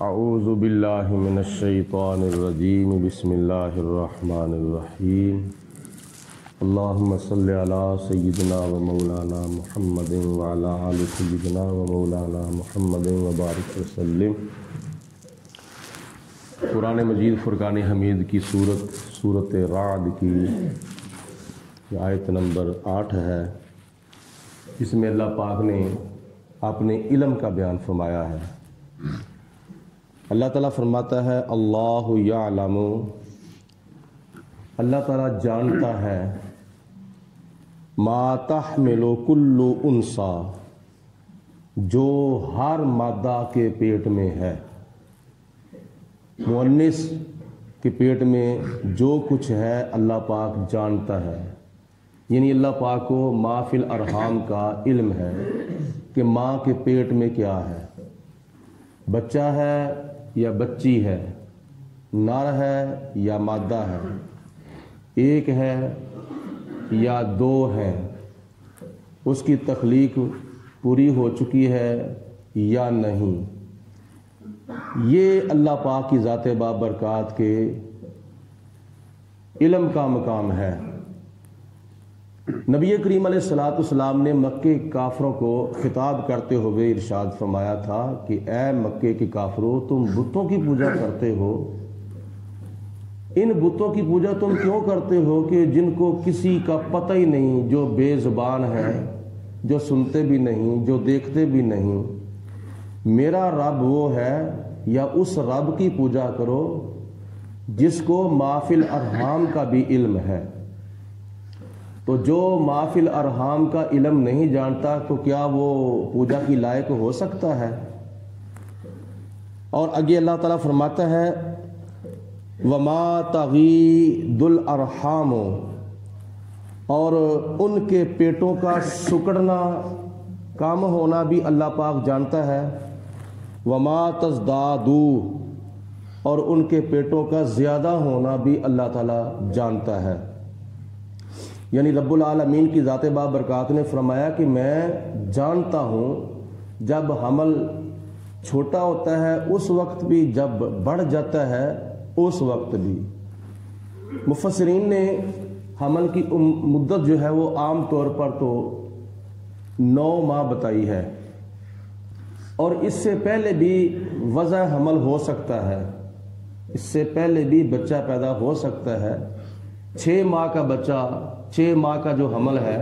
اعوذ باللہ من الشیطان الرجیم بسم اللہ الرحمن الرحیم اللہم صلی علی سیدنا و مولانا محمد وعلی آل سیدنا و مولانا محمد وبارک وسلم۔ قرآن مجید فرقان حمید کی سورت رعد کی آیت نمبر 8 ہے۔ اس میں اللہ پاک نے اپنے علم کا بیان فرمایا ہے۔ اللہ تعالیٰ فرماتا ہے اللہ یعلم، اللہ تعالیٰ جانتا ہے ما تحمل کل انثی، جو ہر مادہ کے پیٹ میں ہے، مؤنث کے پیٹ میں جو کچھ ہے اللہ پاک جانتا ہے، یعنی اللہ پاک کو ما فی الارحام کا علم ہے کہ ماں کے پیٹ میں کیا ہے، بچہ ہے یا بچی ہے، نر ہے یا مادہ ہے، ایک ہے یا دو ہے، اس کی تخلیق پوری ہو چکی ہے یا نہیں، یہ اللہ پاک کی ذات بابرکات کے علم کا مقام ہے۔ نبی کریم علیہ السلام نے مکے کافروں کو خطاب کرتے ہوئے ارشاد فرمایا تھا کہ اے مکے کے کافروں، تم بتوں کی پوجا کرتے ہو، ان بتوں کی پوجا تم کیوں کرتے ہو کہ جن کو کسی کا پتہ ہی نہیں، جو بے زبان ہے، جو سنتے بھی نہیں، جو دیکھتے بھی نہیں۔ میرا رب وہ ہے، یا اس رب کی پوجا کرو جس کو ما فی الارحام کا بھی علم ہے۔ تو جو ما فی الارحام کا علم نہیں جانتا تو کیا وہ پوجا کی لائق ہو سکتا ہے؟ اور آگے اللہ تعالیٰ فرماتا ہے وما تغید الارحام، اور ان کے پیٹوں کا سکڑنا، کم ہونا بھی اللہ پاک جانتا ہے، وما تزداد، اور ان کے پیٹوں کا زیادہ ہونا بھی اللہ تعالیٰ جانتا ہے۔ یعنی رب العالمین کی ذات بابرکات نے فرمایا کہ میں جانتا ہوں جب حمل چھوٹا ہوتا ہے اس وقت بھی، جب بڑھ جاتا ہے اس وقت بھی۔ مفسرین نے حمل کی مدت جو ہے وہ عام طور پر تو 9 ماہ بتائی ہے، اور اس سے پہلے بھی وضع حمل ہو سکتا ہے، اس سے پہلے بھی بچہ پیدا ہو سکتا ہے۔ 6 ماہ کا بچہ، 6 ماہ کا جو حمل ہے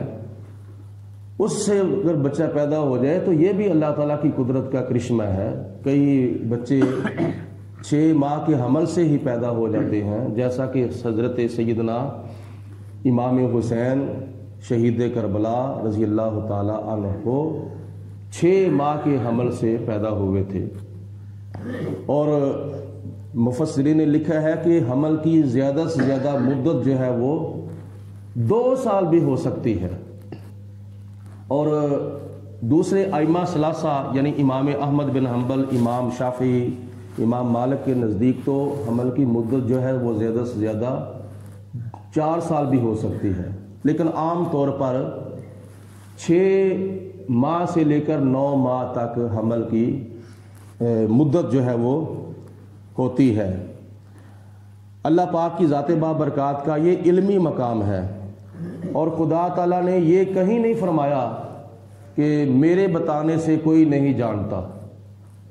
اس سے اگر بچہ پیدا ہو جائے تو یہ بھی اللہ تعالیٰ کی قدرت کا کرشمہ ہے۔ کئی بچے 6 ماہ کے حمل سے ہی پیدا ہو جاتے ہیں، جیسا کہ حضرت سیدنا امام حسین شہید کربلا رضی اللہ تعالیٰ عنہ کو 6 ماہ کے حمل سے پیدا ہوئے تھے۔ اور مفسرین نے لکھا ہے کہ حمل کی زیادہ سے زیادہ مدت جو ہے وہ 2 سال بھی ہو سکتی ہے۔ اور دوسرے ائمہ ثلاثہ یعنی امام احمد بن حنبل، امام شافعی، امام مالک کے نزدیک تو حمل کی مدت جو ہے وہ زیادہ سے زیادہ 4 سال بھی ہو سکتی ہے، لیکن عام طور پر 6 ماہ سے لے کر 9 ماہ تک حمل کی مدت جو ہے وہ ہوتی ہے۔ اللہ پاک کی ذات بابرکات کا یہ علمی مقام ہے، اور خدا تعالیٰ نے یہ کہیں نہیں فرمایا کہ میرے بتانے سے کوئی نہیں جانتا،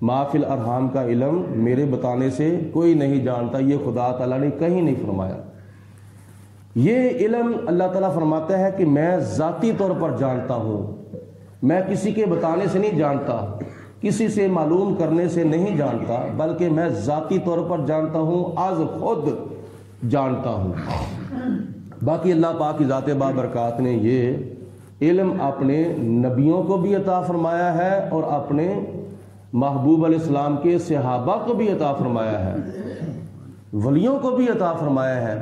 ما فی الارحام کا علم میرے بتانے سے کوئی نہیں جانتا، یہ خدا تعالیٰ نے کہیں نہیں فرمایا۔ یہ علم اللہ تعالیٰ فرماتا ہے کہ میں ذاتی طور پر جانتا ہوں، میں کسی کے بتانے سے نہیں جانتا، کسی سے معلوم کرنے سے نہیں جانتا، بلکہ میں ذاتی طور پر جانتا ہوں، از خود جانتا ہوں۔ باقی اللہ پاک کی ذات بابرکات نے یہ علم اپنے نبیوں کو بھی عطا فرمایا ہے اور اپنے محبوب علیہ السلام کے صحابہ کو بھی عطا فرمایا ہے، ولیوں کو بھی عطا فرمایا ہے۔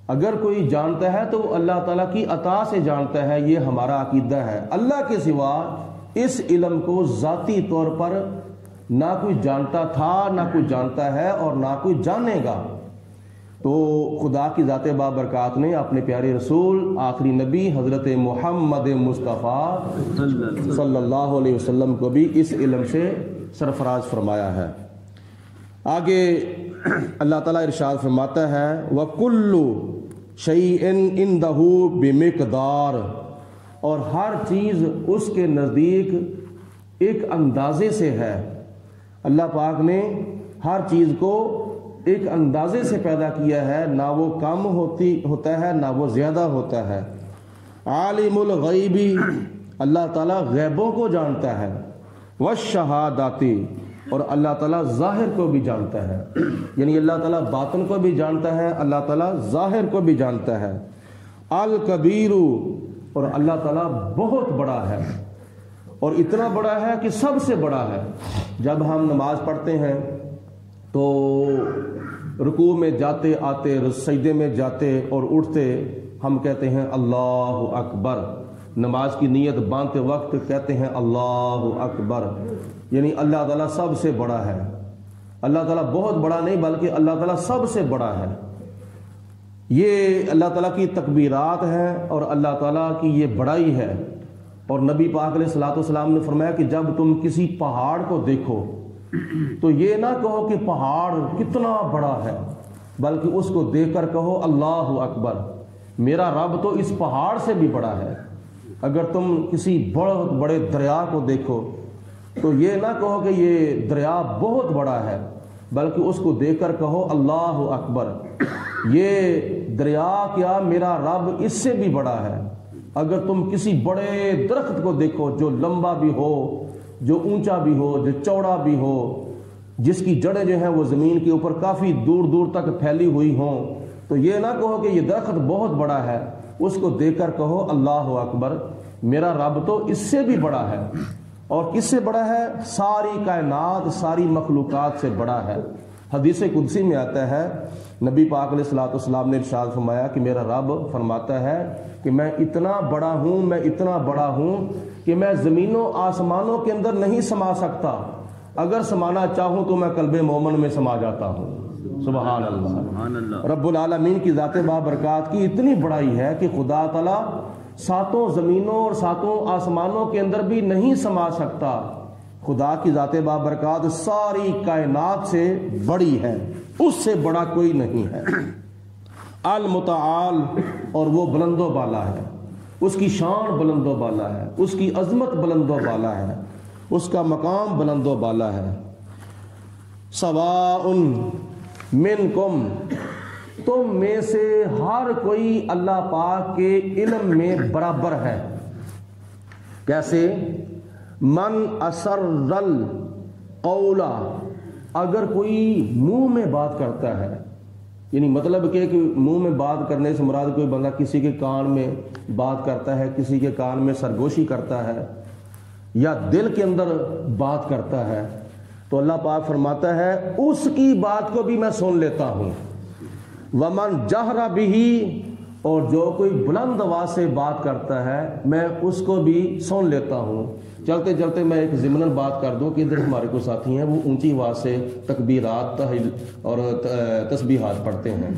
اگر کوئی جانتا ہے تو وہ اللہ تعالیٰ کی عطا سے جانتا ہے، یہ ہمارا عقیدہ ہے۔ اللہ کے سوا اس علم کو ذاتی طور پر نہ کوئی جانتا تھا، نہ کوئی جانتا ہے، اور نہ کوئی جانے گا۔ تو خدا کی ذات بابرکات نے اپنے پیارے رسول آخری نبی حضرت محمد مصطفیٰ صلی اللہ علیہ وسلم کو بھی اس علم سے سرفراز فرمایا ہے۔ آگے اللہ تعالیٰ ارشاد فرماتا ہے وَكُلُّ شَيْءٍ عِندَهُ بِمِقْدَارٍ، اور ہر چیز اس کے نزدیک ایک اندازے سے ہے۔ اللہ پاک نے ہر چیز کو ایک اندازے سے پیدا کیا ہے، نہ وہ کم ہوتا ہے نہ وہ زیادہ ہوتا ہے۔ عالم الغیبی، اللہ تعالیٰ غیبوں کو جانتا ہے، والشہاداتی، اور اللہ تعالیٰ ظاہر کو بھی جانتا ہے، یعنی اللہ تعالیٰ باطن کو بھی جانتا ہے، اللہ تعالیٰ ظاہر کو بھی جانتا ہے۔ الکبیر، اور اللہ تعالیٰ بہت بڑا ہے، اور اتنا بڑا ہے کہ سب سے بڑا ہے۔ جب ہم نماز پڑھتے ہیں تو رکوع میں جاتے آتے، سجدے میں جاتے اور اٹھتے ہم کہتے ہیں اللہ اکبر، نماز کی نیت باندھتے وقت کہتے ہیں اللہ اکبر، یعنی اللہ تعالیٰ سب سے بڑا ہے۔ اللہ تعالیٰ بہت بڑا نہیں بلکہ اللہ تعالیٰ سب سے بڑا ہے۔ یہ اللہ تعالیٰ کی تکبیرات ہیں اور اللہ تعالیٰ کی یہ بڑائی ہے۔ اور نبی پاک علیہ الصلوۃ والسلام نے فرمایا کہ جب تم کسی پہاڑ کو دیکھو تو یہ نہ کہو کہ پہاڑ کتنا بڑا ہے، بلکہ اس کو دیکھ کر کہو اللہ اکبر، میرا رب تو اس پہاڑ سے بھی بڑا ہے۔ اگر تم کسی بہت بڑے دریا کو دیکھو تو یہ نہ کہو کہ یہ دریا بہت بڑا ہے، بلکہ اس کو دیکھ کر کہو اللہ اکبر، یہ دریا کیا میرا رب اس سے بھی بڑا ہے۔ اگر تم کسی بڑے درخت کو دیکھو جو لمبا بھی ہو، جو اونچا بھی ہو، جو چوڑا بھی ہو، جس کی جڑیں جو ہیں وہ زمین کے اوپر کافی دور دور تک پھیلی ہوئی ہوں، تو یہ نہ کہو کہ یہ درخت بہت بڑا ہے، اس کو دیکھ کر کہو اللہ اکبر، میرا رب تو اس سے بھی بڑا ہے۔ اور کس سے بڑا ہے؟ ساری کائنات، ساری مخلوقات سے بڑا ہے۔ حدیث قدسی میں آتا ہے، نبی پاک علیہ الصلوۃ والسلام نے ارشاد فرمایا کہ میرا رب فرماتا ہے کہ میں اتنا بڑا ہوں، میں اتنا بڑا ہوں کہ میں زمینوں آسمانوں کے اندر نہیں سما سکتا، اگر سمانا چاہوں تو میں قلب مومن میں سما جاتا ہوں۔ سبحان اللہ۔ رب العالمین کی ذات بابرکات کی اتنی بڑائی ہے کہ خدا تعالیٰ ساتوں زمینوں اور ساتوں آسمانوں کے اندر بھی نہیں سما سکتا۔ خدا کی ذات بابرکات ساری کائنات سے بڑی ہے، اس سے بڑا کوئی نہیں ہے۔ المتعال، اور وہ بلند و بالا ہے، اس کی شان بلند و بالا ہے، اس کی عظمت بلند و بالا ہے، اس کا مقام بلند و بالا ہے۔ سواء منکم، تم میں سے ہر کوئی اللہ پاک کے علم میں برابر ہے۔ کیسے؟ من اسر القول، اگر کوئی منہ میں بات کرتا ہے، یعنی مطلب کہ منہ میں بات کرنے سے مراد کوئی بندہ کسی کے کان میں بات کرتا ہے، کسی کے کان میں سرگوشی کرتا ہے، یا دل کے اندر بات کرتا ہے، تو اللہ پاک فرماتا ہے اس کی بات کو بھی میں سن لیتا ہوں۔ ومن جہر بہ، اور جو کوئی بلند آواز سے بات کرتا ہے میں اس کو بھی سن لیتا ہوں۔ چلتے چلتے میں ایک ضمناً بات کر دوں کہ ادھر ہمارے کو ساتھی ہیں وہ اونچی آواز سے تکبیرات اور تسبیحات پڑھتے ہیں۔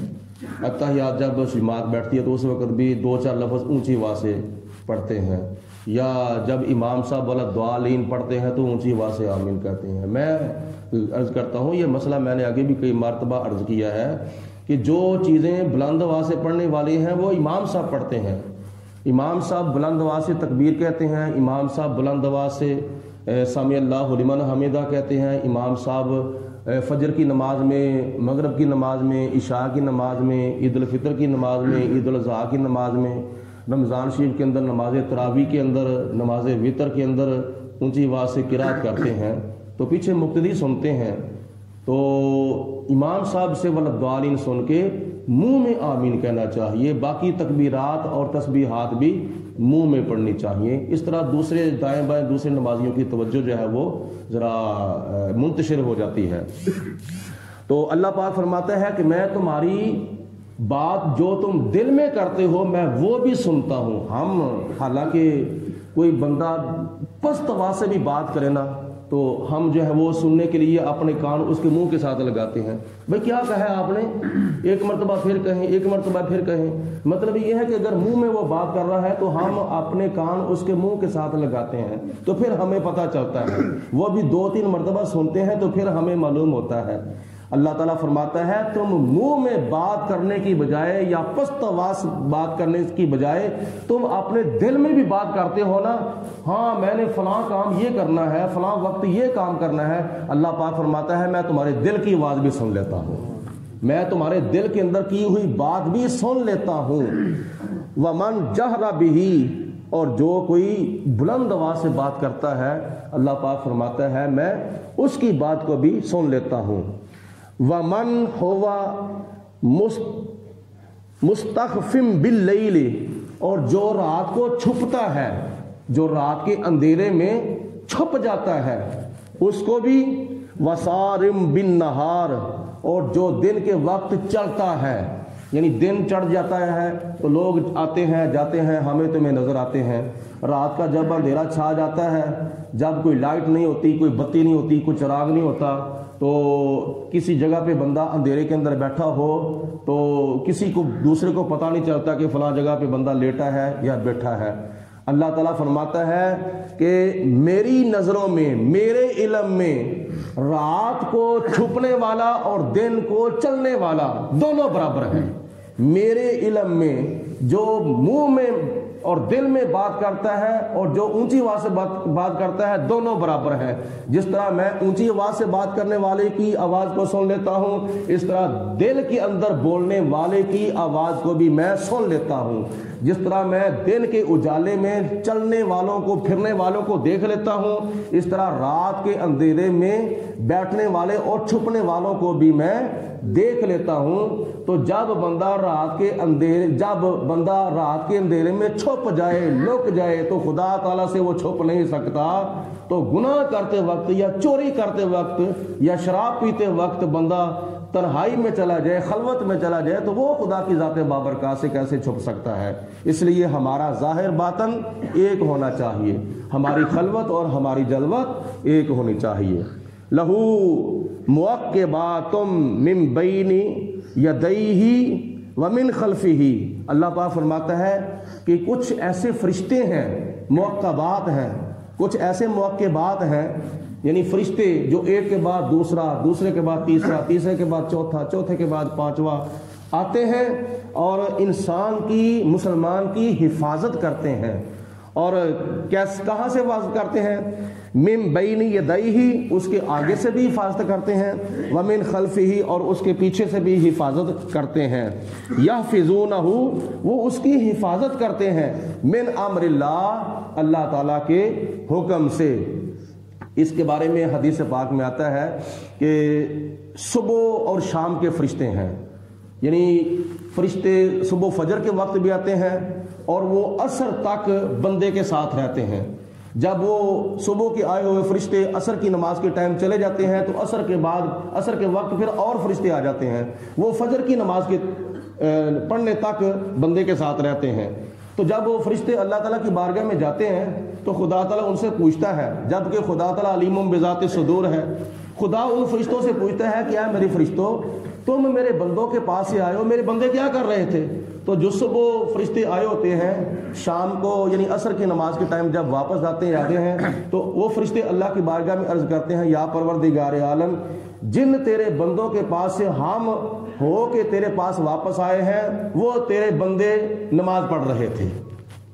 اتحیات جب جماعت بیٹھتی ہے تو اس وقت بھی 2-4 لفظ اونچی آواز سے پڑھتے ہیں، یا جب امام صاحب والا دعالین پڑھتے ہیں تو اونچی آواز سے آمین کہتے ہیں۔ میں عرض کرتا ہوں، یہ مسئلہ میں نے آگے بھی کئی مرتبہ عرض کیا ہے کہ جو چیزیں بلند آواز سے پڑھنے والی ہیں وہ امام صاحب پڑھتے ہیں۔ امام صاحب بلند آواز سے تکبیر کہتے ہیں، امام صاحب بلند آواز سے سمی اللہ لمن حمیدہ کہتے ہیں، امام صاحب فجر کی نماز میں، مغرب کی نماز میں، عشاء کی نماز میں، عید الفطر کی نماز میں، عید الاضحیٰ کی نماز میں، رمضان شریف کے اندر نماز تراویح کے اندر، نماز وطر کے اندر اونچی آواز سے قرات کرتے ہیں، تو پیچھے مقتدی سنتے ہیں، تو امام صاحب سے والضالین سن کے منہ میں آمین کہنا چاہیے، باقی تکبیرات اور تسبیحات بھی منہ میں پڑھنی چاہیے۔ اس طرح دوسرے دائیں بائیں دوسرے نمازیوں کی توجہ جو ہے وہ ذرا منتشر ہو جاتی ہے۔ تو اللہ پاک فرماتا ہے کہ میں تمہاری بات جو تم دل میں کرتے ہو میں وہ بھی سنتا ہوں۔ ہم حالانکہ کوئی بندہ پست آواز سے بھی بات کرے نا تو ہم جو ہے وہ سننے کے لیے اپنے کان اس کے منہ کے ساتھ لگاتے ہیں، بھئی کیا کہا ہے آپ نے، ایک مرتبہ پھر کہیں، ایک مرتبہ پھر کہیں۔ مطلب یہ ہے کہ اگر منہ میں وہ بات کر رہا ہے تو ہم اپنے کان اس کے منہ کے ساتھ لگاتے ہیں، تو پھر ہمیں پتہ چلتا ہے، وہ بھی 2-3 مرتبہ سنتے ہیں تو پھر ہمیں معلوم ہوتا ہے۔ اللہ تعالیٰ فرماتا ہے تم منہ میں بات کرنے کی بجائے یا پست آواز بات کرنے کی بجائے تم اپنے دل میں بھی بات کرتے ہو نا، ہاں میں نے فلاں کام یہ کرنا ہے، فلاں وقت یہ کام کرنا ہے۔ اللہ پاک فرماتا ہے میں تمہارے دل کی آواز بھی سن لیتا ہوں، میں تمہارے دل کے اندر کی ہوئی بات بھی سن لیتا ہوں۔ ومن جہر بہ، اور جو کوئی بلند آواز سے بات کرتا ہے اللہ پاک فرماتا ہے میں اس کی بات کو بھی سن لیتا ہوں۔ ومن ہوا مستخفم باللیل، اور جو رات کو چھپتا ہے، جو رات کے اندھیرے میں چھپ جاتا ہے اس کو بھی، وسارم بالنہار، اور جو دن کے وقت چلتا ہے، یعنی دن چڑھ جاتا ہے تو لوگ آتے ہیں جاتے ہیں، ہمیں تمہیں نظر آتے ہیں۔ رات کا جب اندھیرا چھا جاتا ہے، جب کوئی لائٹ نہیں ہوتی، کوئی بتی نہیں ہوتی، کوئی چراغ نہیں ہوتا، تو کسی جگہ پہ بندہ اندھیرے کے اندر بیٹھا ہو تو کسی کو دوسرے کو پتہ نہیں چلتا کہ فلاں جگہ پہ بندہ لیٹا ہے یا بیٹھا ہے۔ اللہ تعالیٰ فرماتا ہے کہ میری نظروں میں، میرے علم میں رات کو چھپنے والا اور دن کو چلنے والا دونوں برابر ہیں۔ میرے علم میں جو منہ میں اور دل میں بات کرتا ہے اور جو اونچی آواز سے بات کرتا ہے دونوں برابر ہیں۔ جس طرح میں اونچی آواز سے بات کرنے والے کی آواز کو سن لیتا ہوں، اس طرح دل کے اندر بولنے والے کی آواز کو بھی میں سن لیتا ہوں۔ جس طرح میں دن کے اجالے میں چلنے والوں کو، پھرنے والوں کو دیکھ لیتا ہوں، اس طرح رات کے اندھیرے میں بیٹھنے والے اور چھپنے والوں کو بھی میں دیکھ لیتا ہوں۔ تو جب بندہ رات کے اندھیرے میں چھپ جائے، لک جائے، تو خدا تعالیٰ سے وہ چھپ نہیں سکتا۔ تو گناہ کرتے وقت یا چوری کرتے وقت یا شراب پیتے وقت بندہ تنہائی میں چلا جائے، خلوت میں چلا جائے، تو وہ خدا کی ذات بابرکات سے کیسے چھپ سکتا ہے؟ اس لیے ہمارا ظاہر باطن ایک ہونا چاہیے، ہماری خلوت اور ہماری جلوت ایک ہونی چاہیے۔ لہو معقبات من بین یدیہ ومن خلفہ، اللہ پاک فرماتا ہے کہ کچھ ایسے فرشتے ہیں، معقبات ہیں، کچھ ایسے معقبات ہیں، یعنی فرشتے جو ایک کے بعد دوسرا، دوسرے کے بعد تیسرا، تیسرے کے بعد چوتھا، چوتھے کے بعد پانچواں آتے ہیں اور انسان کی، مسلمان کی حفاظت کرتے ہیں۔ اور کہاں سے حفاظت کرتے ہیں؟ من بین یدیہ، اس کے آگے سے بھی حفاظت کرتے ہیں، ومن خلفہ، اور اس کے پیچھے سے بھی حفاظت کرتے ہیں۔ یحفظونہ، وہ اس کی حفاظت کرتے ہیں، من امر اللہ، اللہ تعالیٰ کے حکم سے۔ اس کے بارے میں حدیث پاک میں آتا ہے کہ صبح اور شام کے فرشتے ہیں، یعنی فرشتے صبح فجر کے وقت بھی آتے ہیں اور وہ عصر تک بندے کے ساتھ رہتے ہیں۔ جب وہ صبح کے آئے ہوئے فرشتے عصر کی نماز کے ٹائم چلے جاتے ہیں تو عصر کے بعد، عصر کے وقت پھر اور فرشتے آ جاتے ہیں، وہ فجر کی نماز کے پڑھنے تک بندے کے ساتھ رہتے ہیں۔ تو جب وہ فرشتے اللہ تعالیٰ کی بارگاہ میں جاتے ہیں تو خدا تعالیٰ ان سے پوچھتا ہے، جبکہ خدا تعالیٰ علیم بذات صدور ہے، خدا ان فرشتوں سے پوچھتا ہے کہ اے میرے فرشتوں، تم میرے بندوں کے پاس سے آئے ہو، میرے بندے کیا کر رہے تھے؟ تو جو صبح فرشتے آئے ہوتے ہیں، شام کو یعنی عصر کی نماز کے ٹائم جب واپس جاتے ہیں تو وہ فرشتے اللہ کی بارگاہ میں عرض کرتے ہیں، یا پروردگار عالم، جن تیرے بندوں کے پاس سے ہم ہو کے تیرے پاس واپس آئے ہیں وہ تیرے بندے نماز پڑھ رہے تھے۔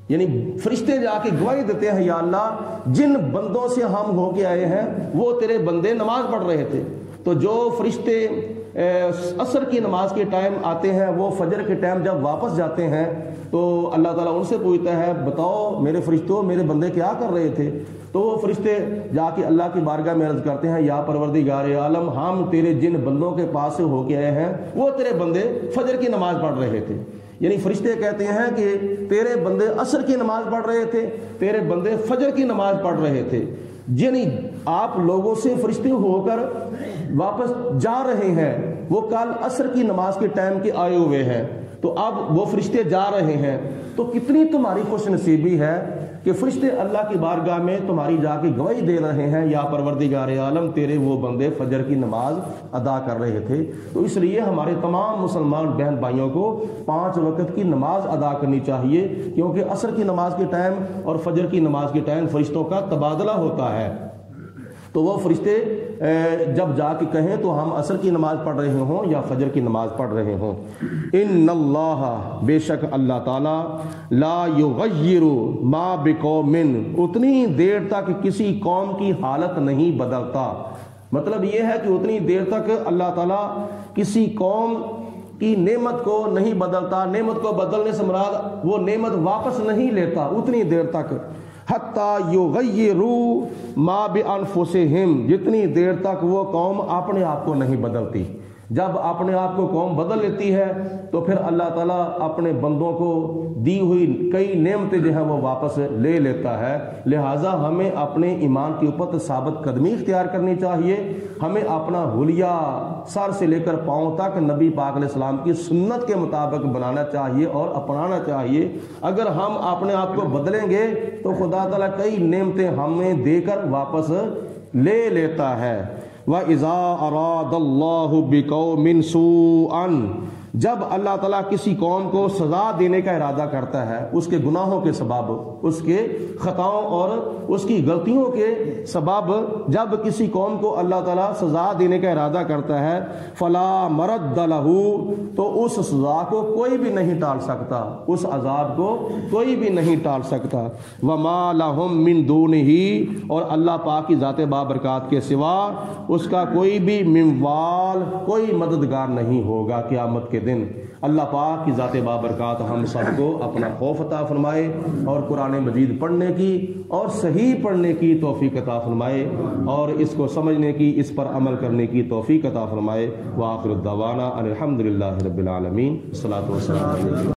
یعنی فرشتے جا کے گواہی دیتے ہیں، یا اللہ جن بندوں سے ہم ہو کے آئے ہیں وہ تیرے بندے نماز پڑھ رہے تھے۔ تو جو فرشتے عصر کی نماز کے ٹائم آتے ہیں وہ فجر کے ٹائم جب واپس جاتے ہیں تو اللہ تعالیٰ ان سے پوچھتا ہے، بتاؤ میرے فرشتوں میرے بندے کیا کر رہے تھے؟ تو وہ فرشتے جا کے اللہ کی بارگاہ میں عرض کرتے ہیں، یا پروردگار عالم، ہم تیرے جن بندوں کے پاس سے ہو کے آئے ہیں وہ تیرے بندے فجر کی نماز پڑھ رہے تھے۔ یعنی فرشتے کہتے ہیں کہ تیرے بندے عصر کی نماز پڑھ رہے تھے، تیرے بندے فجر کی نماز پڑھ رہے تھے۔ یعنی آپ لوگوں سے فرشتے ہو کر واپس جا رہے ہیں، وہ کل عصر کی نماز کے ٹائم کے آئے ہوئے ہیں، تو اب وہ فرشتے جا رہے ہیں، تو کتنی تمہاری خوش نصیبی ہے کہ فرشتے اللہ کی بارگاہ میں تمہاری جا کے گواہی دے رہے ہیں یا پروردگار عالم تیرے وہ بندے فجر کی نماز ادا کر رہے تھے. تو اس لیے ہمارے تمام مسلمان بہن بھائیوں کو 5 وقت کی نماز ادا کرنی چاہیے، کیونکہ عصر کی نماز کے ٹائم اور فجر کی نماز کے ٹائم فرشتوں کا تبادلہ ہوتا ہے. تو وہ فرشتے جب جا کے کہیں تو ہم عصر کی نماز پڑھ رہے ہوں یا فجر کی نماز پڑھ رہے ہوں. ان اللہ، بے شک اللہ تعالی، لا یغیر ما بقوم، اتنی دیر تک کسی قوم کی حالت نہیں بدلتا. مطلب یہ ہے کہ اتنی دیر تک اللہ تعالیٰ کسی قوم کی نعمت کو نہیں بدلتا. نعمت کو بدلنے سے مراد وہ نعمت واپس نہیں لیتا اتنی دیر تک. حتیٰ یغیروا ما بانفسہم، جتنی دیر تک وہ قوم اپنے آپ کو نہیں بدلتی. جب اپنے آپ کو قوم بدل لیتی ہے تو پھر اللہ تعالیٰ اپنے بندوں کو دی ہوئی کئی نعمتیں جو ہیں وہ واپس لے لیتا ہے. لہٰذا ہمیں اپنے ایمان کے اوپر ثابت قدمی اختیار کرنی چاہیے. ہمیں اپنا حلیہ سر سے لے کر پاؤں تک نبی پاک علیہ السلام کی سنت کے مطابق بنانا چاہیے اور اپنانا چاہیے. اگر ہم اپنے آپ کو بدلیں گے تو خدا تعالیٰ کئی نعمتیں ہمیں دے کر واپس لے لیتا ہے. وَإِذَا أَرَادَ اللَّهُ بِقَوْمٍ سُوءًا، جب اللہ تعالیٰ کسی قوم کو سزا دینے کا ارادہ کرتا ہے اس کے گناہوں کے سبب، اس کے خطاؤں اور اس کی غلطیوں کے سبب، جب کسی قوم کو اللہ تعالیٰ سزا دینے کا ارادہ کرتا ہے، فَلَا مَرَدَّ لَهُ، تو اس سزا کو کوئی بھی نہیں ٹال سکتا، اس عذاب کو کوئی بھی نہیں ٹال سکتا. وَمَا لَهُم مِّن دُونِهِ، اور اللہ پاک کی ذات بابرکات کے سوا اس کا کوئی بھی منوال، کوئی مددگار نہیں ہوگا قیامت کے دن. اللہ پاک کی ذات بابرکات ہم سب کو اپنا خوف عطا فرمائے اور قرآن مجید پڑھنے کی اور صحیح پڑھنے کی توفیق عطا فرمائے اور اس کو سمجھنے کی، اس پر عمل کرنے کی توفیق عطا فرمائے. وآخر الدعوانا ان الحمد للہ رب العالمین. الصلاۃ والسلام علیہ